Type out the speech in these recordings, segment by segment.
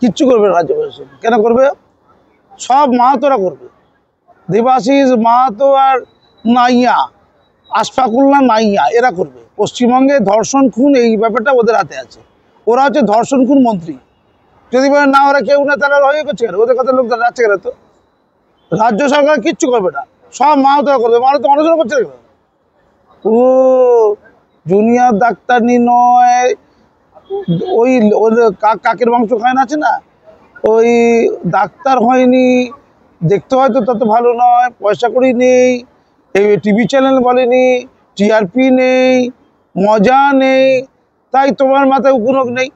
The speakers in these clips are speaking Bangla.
কিচ্ছু করবে না রাজ্য প্রশাসন। কেন করবে? সব মাহাতোরা করবে। দেবাশিস মাহাতো আর নাইয়া, আশফাকুল্লাহ নাইয়া এরা করবে। পশ্চিমবঙ্গে ধর্ষণ খুন এই ব্যাপারটা ওদের হাতে আছে। ওরা হচ্ছে ধর্ষণ খুন মন্ত্রী। যদি বলে না ওরা কেউ না, তারা হয়ে করছে কেন? ওদের কথা লোক যাচ্ছে কেন? তো রাজ্য সরকার কিচ্ছু করবে না, সব মাহাতোরা করবে। মাহাতো অনশন করছে কেন? ও জুনিয়র ডাক্তারনি নয়, ওই কাকের মাংস খায় না, আছে না, ওই ডাক্তার হয়নি, দেখতে হয়তো তত ভালো নয়, পয়সা কড়ি নেই, এই টিভি চ্যানেল বলেনি, টিআরপি নেই, মজা নেই, তাই তোমার মাথায় উকুনক নেই।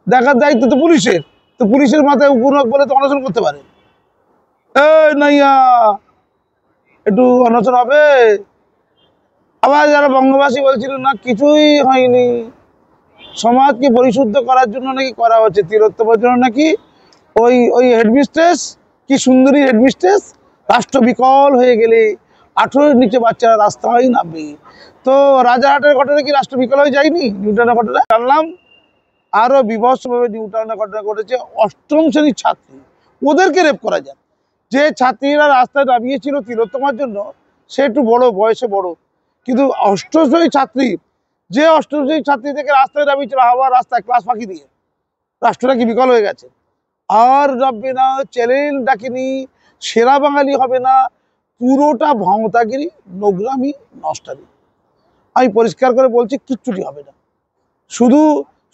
দেখার দায়িত্ব তো পুলিশের। তো পুলিশের মাথায় উকুনক বলে তো অনশন করতে পারে। এই নাইয়া, একটু অনশন হবে। আবার যারা বঙ্গবাসী বলছিল না কিছুই হয়নি, সমাজকে পরিশুদ্ধ করার জন্য নাকি করা হচ্ছে, তিলোত্তমার জন্য নাকি ওই ওই হেডমিস্ট্রেস, কি সুন্দরী হেডমিস্ট্রেস, রাষ্ট্র বিকল হয়ে গেলে 18-এর নিচে বাচ্চারা রাস্তায় নামবে। তো রাজারহাটের ঘটনা কি রাষ্ট্র বিকল হয়ে যায়নি? নিউটাউনের ঘটনা জানলাম আরও বিভৎসভাবে নিউটাউনের ঘটনা ঘটেছে। 8ম শ্রেণীর ছাত্রী, ওদেরকে রেপ করা যায়। যে ছাত্রীরা রাস্তায় নামিয়েছিল তিলোত্তমার জন্য, সে একটু বড়, বয়সে বড়, কিন্তু 8ম শ্রেণীর ছাত্রী, যে 8ম শ্রেণীর ছাত্রী থেকে রাস্তায় নামিয়েছিল আবার রাস্তায় ক্লাস ফাঁকি দিয়ে, রাষ্ট্রটা কি বিকল হয়ে গেছে? আর ডাকবে না, চ্যানেল ডাকেনি, সেরা বাঙালি হবে না, পুরোটা ভাঁওতাগিরি, নোংরামি, নষ্টামি। আমি পরিষ্কার করে বলছি, কিচ্ছুটি হবে না। শুধু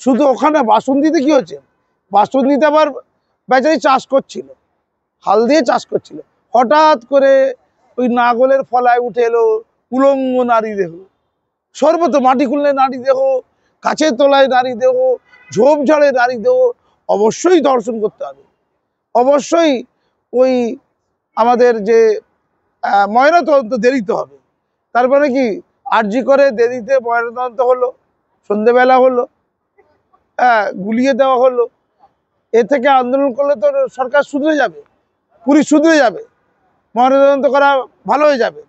শুধু ওখানে বাসন্তীতে কি হচ্ছে, বাসন্তীতে আবার বেচারি চাষ করছিল, হাল দিয়ে চাষ করছিল, হঠাৎ করে ওই নাগলের ফলায় উঠে এলো উলঙ্গ নারী দেহ, সর্বত মাটি খুললে নারী দেহ, গাছের তলায় নারী দেহ, ঝোপঝাড়ে নারী দেহ। অবশ্যই দর্শন করতে হবে, অবশ্যই ওই আমাদের যে ময়নাতদন্ত দেরিতে হবে। তারপরে কি আরজি করে দেরিতে ময়নাতদন্ত হলো, সন্ধেবেলা হলো, গুলিয়ে দেওয়া হলো। এ থেকে আন্দোলন করলে তো সরকার শুধরে যাবে, পুলিশ শুধরে যাবে, ময়নাতদন্ত করা ভালো হয়ে যাবে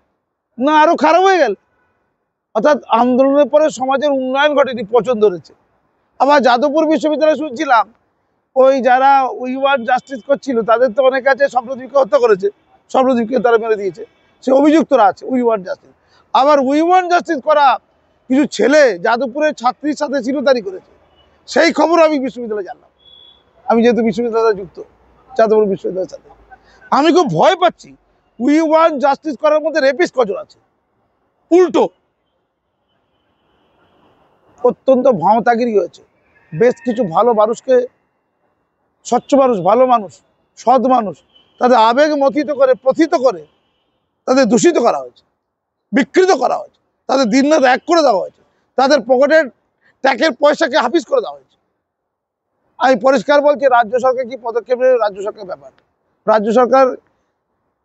না, আরও খারাপ হয়ে গেল। অর্থাৎ আন্দোলনের পরে সমাজের উন্নয়ন ঘটেনি, পচন ধরেছে। আবার যাদবপুর বিশ্ববিদ্যালয়ে শুনছিলাম ওই যারা উই ওয়ান্ট জাস্টিস করছিল, তাদের তো অনেক আছে স্বপ্নদীপকে হত্যা করেছে, স্বপ্নদীপকে তারা মেরে দিয়েছে, সে অভিযুক্তরা আছে উই ওয়ান্ট জাস্টিস। আবার উই ওয়ান্ট জাস্টিস করা কিছু ছেলে যাদবপুরের ছাত্রীর সাথে ছিনতাই করেছে, সেই খবর আমি বিশ্ববিদ্যালয়ে জানলাম। আমি যেহেতু বিশ্ববিদ্যালয়ে যুক্ত, যাদবপুর বিশ্ববিদ্যালয়ের সাথে, আমি খুব ভয় পাচ্ছি। উই ওয়ান্ট জাস্টিস করার মধ্যে রেপিস্ট কজন আছে? উল্টো অত্যন্ত ভাঁওতাগিরি হয়েছে। বেশ কিছু ভালো মানুষকে, স্বচ্ছ মানুষ, ভালো মানুষ, সৎ মানুষ, তাদের আবেগ মথিত করে, প্রথিত করে তাদের দূষিত করা হয়েছে, বিকৃত করা হয়েছে, তাদের দিনরাত এক করে দেওয়া হয়েছে, তাদের পকেটের ট্যাক্সের পয়সাকে হাফিজ করে দেওয়া হয়েছে। আমি পরিষ্কার বলছি, রাজ্য সরকার কি পদক্ষেপ নেবে, রাজ্য সরকার ব্যাপার। রাজ্য সরকার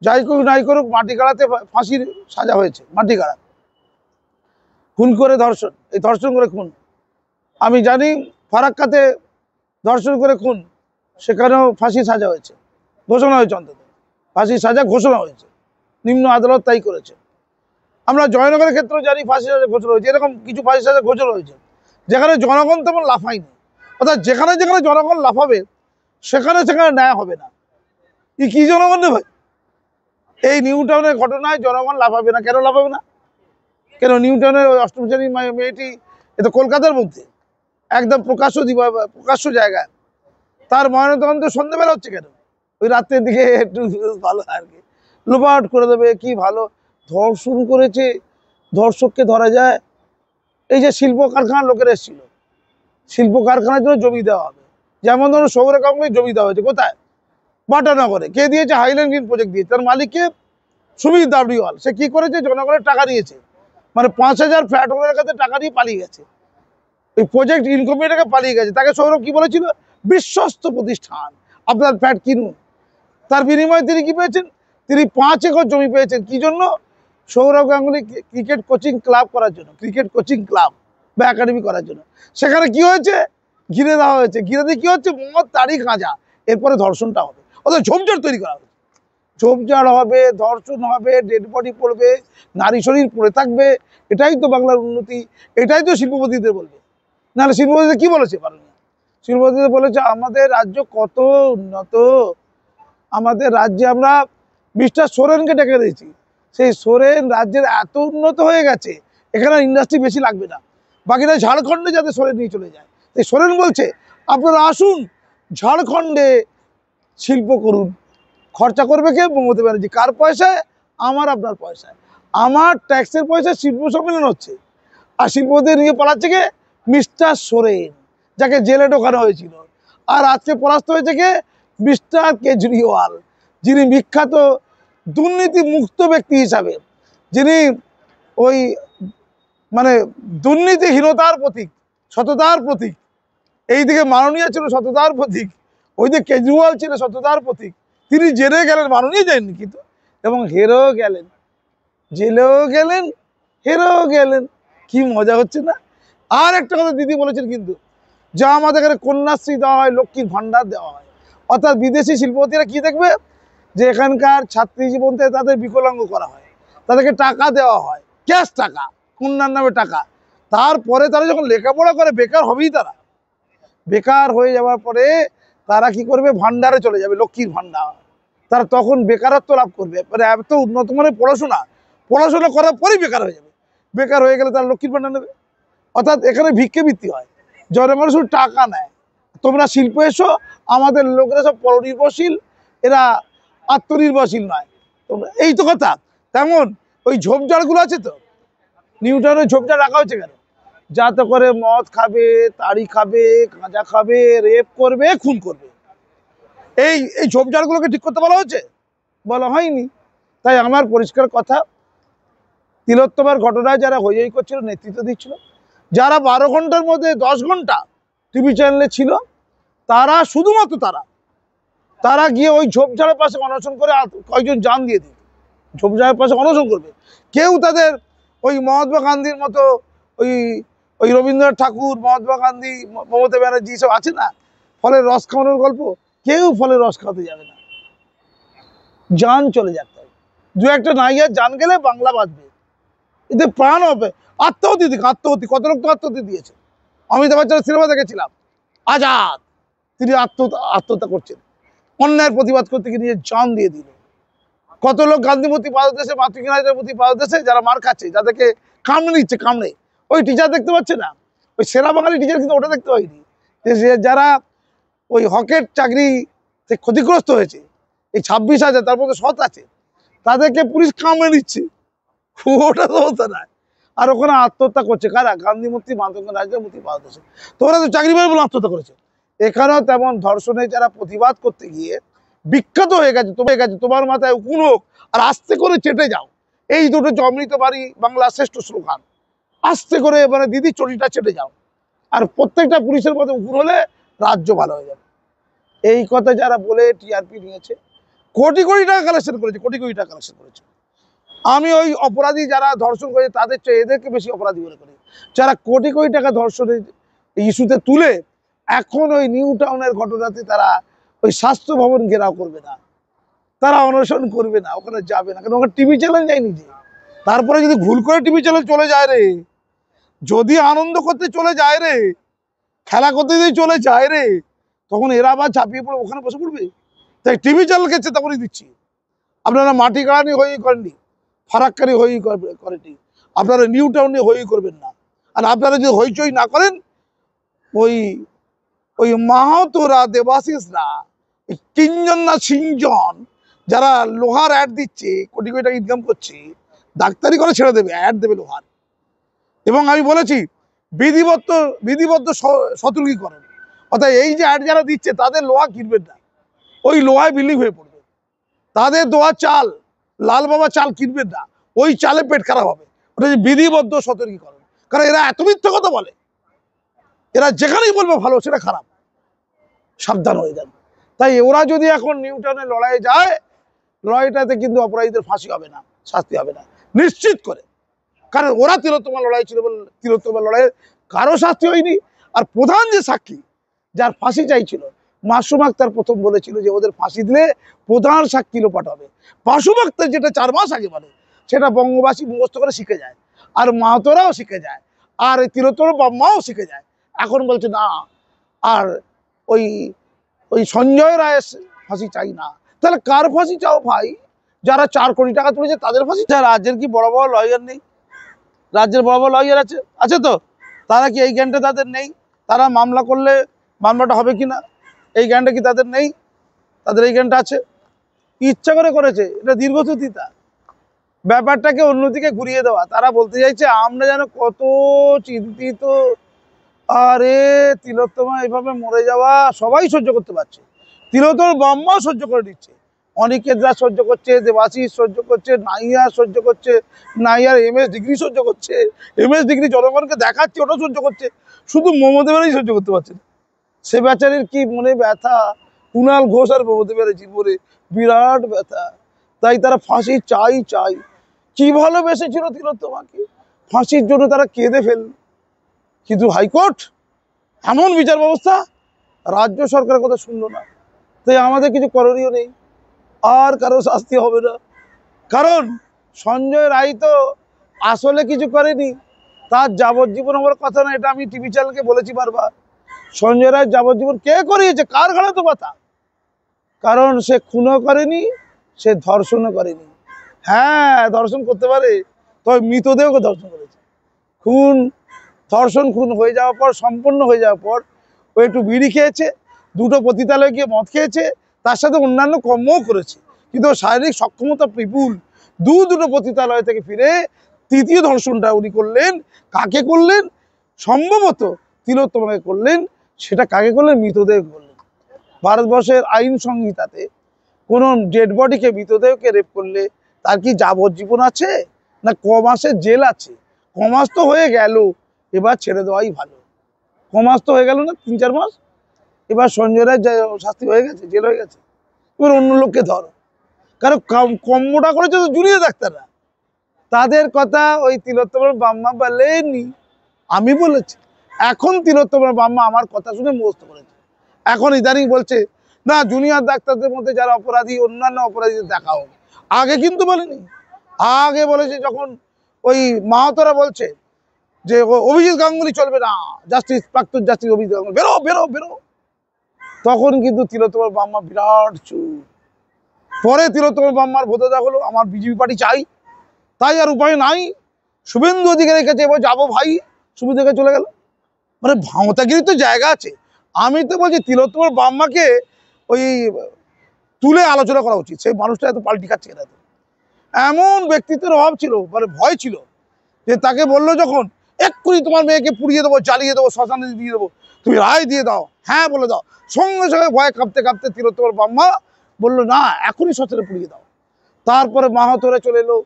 যাই করুক নাই করুক, মাটিগাড়াতে ফাঁসির সাজা হয়েছে, মাটিগাড়া, খুন করে ধর্ষণ, এই ধর্ষণ করে খুন। আমি জানি ফারাক্কাতে ধর্ষণ করে খুন, সেখানেও ফাঁসির সাজা হয়েছে, ঘোষণা হয়েছে, অন্তত ফাঁসির সাজা ঘোষণা হয়েছে, নিম্ন আদালত তাই করেছে। আমরা জয়নগরের ক্ষেত্রেও জানি ফাঁসির সাজা ঘোষণা হয়েছে, এরকম কিছু ফাঁসির সাজা ঘোষণা হয়েছে, যেখানে জনগণ তেমন লাফায়নি। অর্থাৎ যেখানে যেখানে জনগণ লাফাবে, সেখানে সেখানে ন্যায় হবে না। কি জনগণ নেই ভাই? এই নিউটাউনের ঘটনায় জনগণ লাফাবে না। কেন লাফাবে না? কেন? নিউটাউনের ওই 8ম শ্রেণীর মেয়েটি, এ তো কলকাতার মধ্যে একদম প্রকাশ্য জায়গায়, তার ময়নাতদন্ত সন্ধ্যেবেলা হচ্ছে কেন? ওই রাত্রের দিকে একটু ভালো আর কি, লোপাট করে দেবে, কি ভালো ধর্ষণ করেছে, ধর্ষককে ধরা যায়। এই যে শিল্প কারখানার লোকেরা এসেছিল, শিল্প কারখানার জন্য জমি দেওয়া হবে, যেমন ধরুন সৌরে কাউকে জমি দেওয়া হয়েছে, কোথায়? বাটানগরে। কে দিয়েছে? হাইল্যান্ড গ্রিন প্রজেক্ট দিয়েছে। তার মালিককে সুমিত দাবড়িওয়াল। সে কি করেছে? জনগণের টাকা নিয়েছে, মানে 5000 ফ্ল্যাট ওনার কাছে টাকা নিয়ে পালিয়ে গেছে, ওই প্রজেক্ট ইনকমপ্লিট পালিয়ে গেছে। তাকে সৌরভ কি বলেছিল? বিশ্বস্ত প্রতিষ্ঠান, আপনার ফ্ল্যাট কিনুন। তার বিনিময়ে তিনি কি পেয়েছেন? তিনি 5 একর জমি পেয়েছেন। কি জন্য? Sourav Ganguly cricket coaching club করার জন্য, ক্রিকেট কোচিং ক্লাব বা একাডেমি করার জন্য। সেখানে কি হয়েছে? ঘিরে দেওয়া হয়েছে। ঘিরে দিয়ে কি হচ্ছে? মদ, তাড়ি, গাঁজা, এরপরে ধর্ষণটা হবে। অর্থাৎ ঝোপঝাড় তৈরি করা হবে, ঝোপঝাড় হবে, ধর্ষণ হবে, ডেড বডি পড়বে, নারী শরীর পড়ে থাকবে। এটাই তো বাংলার উন্নতি, এটাই তো শিল্পপতিদের বলবে। নাহলে শিল্পপতিদের কি বলেছে? পারেনি। শিল্পপতি বলেছে আমাদের রাজ্য কত উন্নত, আমাদের রাজ্যে আমরা মিস্টার সোরেনকে ডেকে দিয়েছি, সেই সোরেন রাজ্যের এত উন্নত হয়ে গেছে এখানে ইন্ডাস্ট্রি বেশি লাগবে না, বাকিটা ঝাড়খণ্ডে যাতে সোরেন নিয়ে চলে যায়। সেই সোরেন বলছে আপনারা আসুন ঝাড়খণ্ডে শিল্প করুন, খরচা করবে কে? মমতা ব্যানার্জি। কার পয়সায়? আমার আপনার পয়সায়, আমার ট্যাক্সের পয়সায় শিল্প সম্মেলন হচ্ছে। আর শিল্পপতি নিয়ে পালাচ্ছে কে? মিস্টার সোরেন, যাকে জেলে ঢোকানো হয়েছিল। আর আজকে পরাস্ত হয়েছে কে? মিস্টার কেজরিওয়াল, যিনি বিখ্যাত দুর্নীতি মুক্ত ব্যক্তি হিসাবে, যিনি ওই মানে দুর্নীতিহীনতার প্রতীক, সততার প্রতীক। এইদিকে মাননীয় ছিল সততার প্রতীক, ওইদিকে কেজরিওয়াল ছিল সততার প্রতীক। তিনি জেলে গেলেন, মাননীয় যায়নি কিন্তু, এবং হেরেও গেলেন, জেলেও গেলেন, হেরেও গেলেন। কি মজা হচ্ছে না? আর একটা কথা দিদি বলেছেন কিন্তু, যা আমাদের এখানে কন্যাশ্রী দেওয়া হয়, লক্ষ্মীর ভাণ্ডার দেওয়া হয়, অর্থাৎ বিদেশি শিল্পপতিরা কি দেখবে, যে এখানকার ছাত্রী জীবন থেকে তাদের বিকলাঙ্গ করা হয়, তাদেরকে টাকা দেওয়া হয়, ক্যাশ টাকা, কন্যার নামে টাকা। তারপরে তারা যখন লেখাপড়া করে বেকার হবেই, তারা বেকার হয়ে যাওয়ার পরে তারা কি করবে? ভাণ্ডারে চলে যাবে, লক্ষ্মীর ভাণ্ডার। তারা তখন বেকারত্ব লাভ করবে, মানে এত উন্নত মানের পড়াশোনা করার পরেই বেকার হয়ে যাবে। বেকার হয়ে গেলে তারা লক্ষ্মীর ভাণ্ডার নেবে। অর্থাৎ এখানে ভিক্ষেবৃত্তি হয়, জনগণ শুধু টাকা নেয়। তোমরা শিল্প এসো, আমাদের লোকেরা সব পরনির্ভরশীল, এরা আত্মনির্ভরশীল নয়। তোমরা এই তো কথা। তেমন ওই ঝোপঝাড়গুলো আছে তো, নিউটনের ঝোপঝাড় রাখা হয়েছে কেন? যাতে করে মদ খাবে, তাড়ি খাবে, গাঁজা খাবে, রেপ করবে, খুন করবে। এই এই ঝোপঝাড়গুলোকে ঠিক করতে বলা হয়েছে? বলা হয়নি। তাই আমার পরিষ্কার কথা, তিলোত্তমার ঘটনায় যারা হই করছিল, নেতৃত্ব দিচ্ছিল, যারা 12 ঘন্টার মধ্যে 10 ঘন্টা টিভি চ্যানেলে ছিল, তারা শুধুমাত্র তারা গিয়ে ওই ঝোপঝাড়ের পাশে অনশন করে কয়েকজন জান দিয়ে দিল, ঝোপঝাড়ের পাশে অনশন করবে। কেউ তাদের ওই মহাত্মা গান্ধীর মতো ওই ওই রবীন্দ্রনাথ ঠাকুর, মহাত্মা গান্ধী, মমতা ব্যানার্জি সব আছে না, ফলের রস খাওয়ানোর গল্প, কেউ ফলের রস খাওয়াতে যাবে না। জান চলে যাক, তাই দু একটা নাইয়ার জান গেলে বাংলা বাঁচবে, এতে প্রাণ হবে। আত্মাহতি দিক, আত্মাহতি, কত লোক তো আত্মাহতি দিয়েছে। অমিতাভ বচ্চনের সিনেমা দেখেছিলাম আজাদ, তিনি আত্মহত্যা করছেন, অন্যায়ের প্রতিবাদ করতে গিয়ে নিজের জান দিয়ে দিল। কত লোক গান্ধীমূর্তি পাদদেশে, মাতৃকানাথের মূর্তি পাদদেশে যারা মার খাচ্ছে, যাদেরকে কামড়ে নিচ্ছে, কামড়ে। ওই টিচার দেখতে পাচ্ছে না, ওই সেরা বাঙালি টিচার কিন্তু ওটা দেখতে পাইনি, যারা ওই হকের চাকরি ক্ষতিগ্রস্ত হয়েছে, এই 26,000, তার মধ্যে 7 আছে, তাদেরকে পুলিশ কামড়ে নিচ্ছে। ওটা তো হতো না। আর ওখানে আত্মহত্যা করছে কারা? গান্ধী মূর্তি, মাতঙ্গরাজের মূর্তি পাদদেশে। তোমরা তো চাকরি পাবে বলে আত্মহত্যা করেছে। এখানেও তেমন ধর্ষণে যারা প্রতিবাদ করতে গিয়ে বিখ্যাত হয়ে গেছে, তোমার মাথায় উকুন হোক আর আস্তে করে চেটে যাও, এই দুটো অমৃত বাড়ি বাংলার শ্রেষ্ঠ স্লোগান। আস্তে করে মানে দিদি চটিটা চেটে যাও, আর প্রত্যেকটা পুলিশের মধ্যে উকুন হলে রাজ্য ভালো হয়ে যাবে। এই কথা যারা বলে টিআরপি নিয়েছে, কোটি কোটি টাকা কালেকশন করেছে, কোটি কোটি টাকা কালেকশন করেছে। আমি ওই অপরাধী যারা ধর্ষণ করেছে তাদের চেয়ে এদেরকে বেশি অপরাধী মনে করি, যারা কোটি কোটি টাকা ধর্ষণের ইস্যুতে তুলে এখন ওই নিউ টাউনের ঘটনাতে তারা ওই স্বাস্থ্য ভবন ঘেরাও করবে না, তারা অনশন করবে না, ওখানে যাবে না, কারণ ওখানে টিভি চ্যানেল যায়নি যে। তারপরে যদি ভুল করে টিভি চ্যানেল চলে যায় রে, যদি আনন্দ করতে চলে যায় রে, খেলা করতে যদি চলে যায় রে, তখন এরা আবার ঝাঁপিয়ে পড়ে ওখানে বসে পড়বে। তাই টিভি চ্যানেল খেচ্ছে, তেমনই দিচ্ছি। আপনারা মাটি কাড়ানি হয়ে করেননি, ফারাক্কারি হই করেনি, আপনারা নিউ টাউনে হই করবেন না। আর আপনারা যদি হইচই না করেন, ওই ওই মাহাতোরা, দেবাশিসরা, তিনজন না সিনজন, যারা লোহার অ্যাড দিচ্ছে, কোটি কোটি টাকা ইনকাম করছে, ডাক্তারি করে ছেড়ে দেবে, অ্যাড দেবে লোহার। এবং আমি বলেছি বিধিবদ্ধ সতর্কীকরণ, অর্থাৎ এই যে অ্যাড যারা দিচ্ছে তাদের লোহা কিনবেন না, ওই লোহায় বিল্ডিং হয়ে পড়বে। তাদের দোয়া চাল, লাল বাবা চাল কিনবেন না, ওই চালে পেট খারাপ হবে। ওটা যে বিধিবদ্ধ সতর্কীকরণ, কারণ এরা এত মিথ্যা কথা বলে, এরা যেখানেই বলবে ভালো সেটা খারাপ, সাবধান হয়ে যান। তাই ওরা যদি এখন নিউটনের লড়াইয়ে যায়, লড়াইটাতে কিন্তু অপরাধীদের ফাঁসি হবে না, শাস্তি হবে না নিশ্চিত করে। কারণ ওরা তিলোত্তমা লড়াই ছিল বলে তিলোত্তমা লড়াইয়ে কারো শাস্তি হয়নি। আর প্রধান যে সাক্ষী, যার ফাঁসি চাইছিল, মাসুম আক্তার প্রথম বলেছিল যে ওদের ফাঁসি দিলে প্রধান সাক্ষী লোপাট হবে। মাসুম আক্তার যেটা 4 মাস আগে বলে, সেটা বঙ্গবাসী মুখস্থ করে শিখে যায়, আর মাহাতোরাও শিখে যায়, আর এই তিলোত্তমার বাম্মাও শিখে যায়। এখন বলছে না, আর ওই ওই সঞ্জয় রায়ের ফাঁসি চাই না। তাহলে কার ফাঁসি চাও ভাই? যারা 4 কোটি টাকা তুলেছে তাদের ফাঁসি? রাজ্যের কি বড় বড় লয়ার নেই? রাজ্যের বড় বড় লয়ার আছে, আছে তো? তারা কি এই জ্ঞানটা তাদের নেই? তারা মামলা করলে মামলাটা হবে কি না এই জ্ঞানটা কি তাদের নেই? তাদের এই জ্ঞানটা আছে, ইচ্ছা করে করেছে। এটা দীর্ঘসূত্রিতা, ব্যাপারটাকে অন্যদিকে ঘুরিয়ে দেওয়া। তারা বলতে চাইছে আমরা যেন কত চিন্তিত, আরে তিলোত্তমা এইভাবে মরে যাওয়া সবাই সহ্য করতে পারছে, তিলোত্তমার বাম্মাও সহ্য করে নিচ্ছে, অনিকেতরা সহ্য করছে, দেবাশিস সহ্য করছে, নাইয়া সহ্য করছে, নাইয়ার MS ডিগ্রি সহ্য করছে, MS ডিগ্রি জনগণকে দেখাচ্ছে ওটা সহ্য করছে, শুধু মমতা ব্যানার্জি সহ্য করতে পারছে না। সে বেচারির কি মনে ব্যথা, কুণাল ঘোষ আর মমতা ব্যানার্জির মনে বিরাট ব্যথা। তাই তারা ফাঁসি চাই চাই। কি ভালোবেসেছিল তিলোত্তমাকে, ফাঁসির জন্য তারা কেঁদে ফেলল। কিন্তু হাইকোর্ট এমন বিচার ব্যবস্থা, রাজ্য সরকারের কথা শুনলো না। তাই আমাদের কিছু করণীয় নেই, আর কারো শাস্তি হবে না। কারণ সঞ্জয় রায় তো আসলে কিছু করেনি, তার যাবজ্জীবন হওয়ার কথা না। এটা আমি টিভি চ্যানেলকে বলেছি বারবার। সঞ্জয় রায় যাবজ্জীবন কে করিয়েছে? কার ঘাড়ে তো কথা? কারণ সে খুনও করেনি, সে ধর্ষণও করেনি। হ্যাঁ, ধর্ষণ করতে পারে, তবে মৃতদেহকে ধর্ষণ করেছে। খুন, ধর্ষণ খুন হয়ে যাওয়ার পর, সম্পন্ন হয়ে যাওয়ার পর ও একটু বিড়ি খেয়েছে, 2টো পতিতালয়ে গিয়ে মদ খেয়েছে, তার সাথে অন্যান্য কর্মও করেছে। কিন্তু শারীরিক সক্ষমতা বিপুল। দুটো পতিতালয় থেকে ফিরে 3য় ধর্ষণটা উনি করলেন। কাকে করলেন? সম্ভবত তিলোত্তমাকে করলেন। সেটা কাকে করলেন? মৃতদেহ করলেন। ভারতবর্ষের আইন সংহিতাতে কোনো ডেড বডিকে, মৃতদেহকে রেপ করলে তার কি যাবজ্জীবন আছে না ক মাসের জেল আছে? ক মাস তো হয়ে গেল, এবার ছেড়ে দেওয়াই ভালো। ক মাস তো হয়ে গেল না, 3-4 মাস। এবার সঞ্জয় রায়ের শাস্তি হয়ে গেছে, জেল হয়ে গেছে, এবার অন্য লোককে ধরো। কারণ কম্মটা করেছে তো জুনিয়র ডাক্তাররা। তাদের কথা ওই তিলোত্তমার বাম্মা বলেনি, আমি বলেছি। এখন তিলোত্তমার বাম্মা আমার কথা শুনে মুখস্থ করেছে। এখন ইদানিং বলছে না, জুনিয়র ডাক্তারদের মধ্যে যারা অপরাধী, অন্যান্য অপরাধীদের দেখা হোক। আগে কিন্তু বলেনি। আগে বলেছে যখন ওই মাহাতোরা বলছে যে অভিজিৎ গাঙ্গুলি চলবে না, জাস্টিস, প্রাক্তন জাস্টিস অভিজিৎ গাঙ্গুলি বেরো বেরো বেরো, তখন কিন্তু তিলোত্তমার বাম্মা বিরাট চুপ। পরে তিলোত্তমার বাম্মার বোধোদয় হলো আমার বিজেপি পার্টি চাই, তাই আর উপায় নাই, শুভেন্দু অধিকারীর কাছে এবার যাবো ভাই, শুভেন্দু অধিকারী চলে গেল। মানে ভাঁওতাগিরির তো জায়গা আছে। আমি তো বলছি তিলোত্তমার বাম্মাকে ওই তুলে আলোচনা করা উচিত। সেই মানুষটা এত পাল্টি খাচ্ছে না। এমন ব্যক্তিত্বের অভাব ছিল, মানে ভয় ছিল, যে তাকে বললো যখন এক্ষুনি তোমার মেয়েকে পুড়িয়ে দেবো, জ্বালিয়ে দেবো, শ্মশানে দিয়ে দেবো, তুমি রায় দিয়ে দাও, হ্যাঁ বলে দাও, সঙ্গে সঙ্গে ভয়ে কাঁপতে কাঁপতে তিলোত্তমার বাম্মা বললো না, এখনই শ্মশানে পুড়িয়ে দাও। তারপরে মাহাতোরা চলে এলো,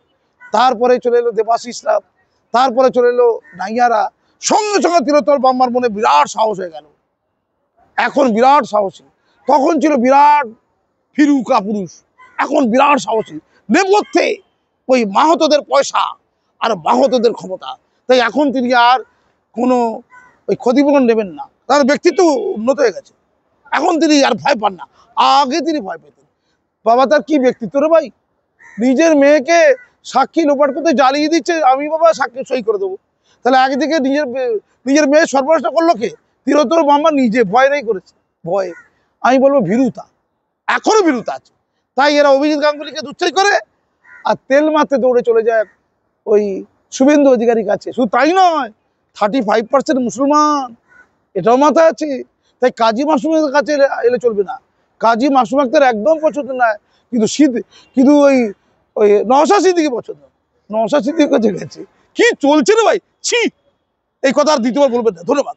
তারপরে চলে এলো দেবাশিসরা, তারপরে চলে এলো নাইয়ারা। সঙ্গে সঙ্গে তিলোত্তমার বাম্মার মনে বিরাট সাহস হয়ে গেল। এখন বিরাট সাহসী, তখন ছিল বিরাট ফিরুকা পুরুষ, এখন বিরাট সাহসী। নেপথ্যে ওই মাহাতোদের পয়সা আর মাহাতোদের ক্ষমতা। তাই এখন তিনি আর কোনো ওই ক্ষতিপূরণ নেবেন না, তার ব্যক্তিত্ব উন্নত হয়ে গেছে। এখন তিনি আর ভয় পান না, আগে তিনি ভয় পেতেন। বাবা তার কি ব্যক্তিত্ব রে ভাই, নিজের মেয়েকে সাক্ষী লোপাট করতে জ্বালিয়ে দিচ্ছে, আমি বাবা সাক্ষী সই করে দেবো। তাহলে একদিকে নিজের মেয়ে সর্বনাশটা করলো কে? তিলোত্তমার বাম্মা নিজে ভয় নেই করেছে, ভয়ে। আমি বলবো ভীরুতা, এখনো ভীরুতা আছে। তাই এরা অভিজিৎ গাঙ্গুলিকে দুচ্ছাই করে আর তেল মারতে দৌড়ে চলে যায় ওই শুভেন্দু অধিকারীর কাছে। শুধু তাই নয়, 35% মুসলমান, এটাও মাথায় আছে। তাই কাজী মাসুমের কাছে এলে চলবে না। কাজী মাসুম আক্তার একদম পছন্দ নয়, কিন্তু ওই নওশাদ সিদ্দিকী পছন্দ। নওশাদ সিদ্দিকীর কাছে গেছে। কি চলছে রে ভাই, ছি! এই কথা আর দ্বিতীয়বার বলবেন না। ধন্যবাদ।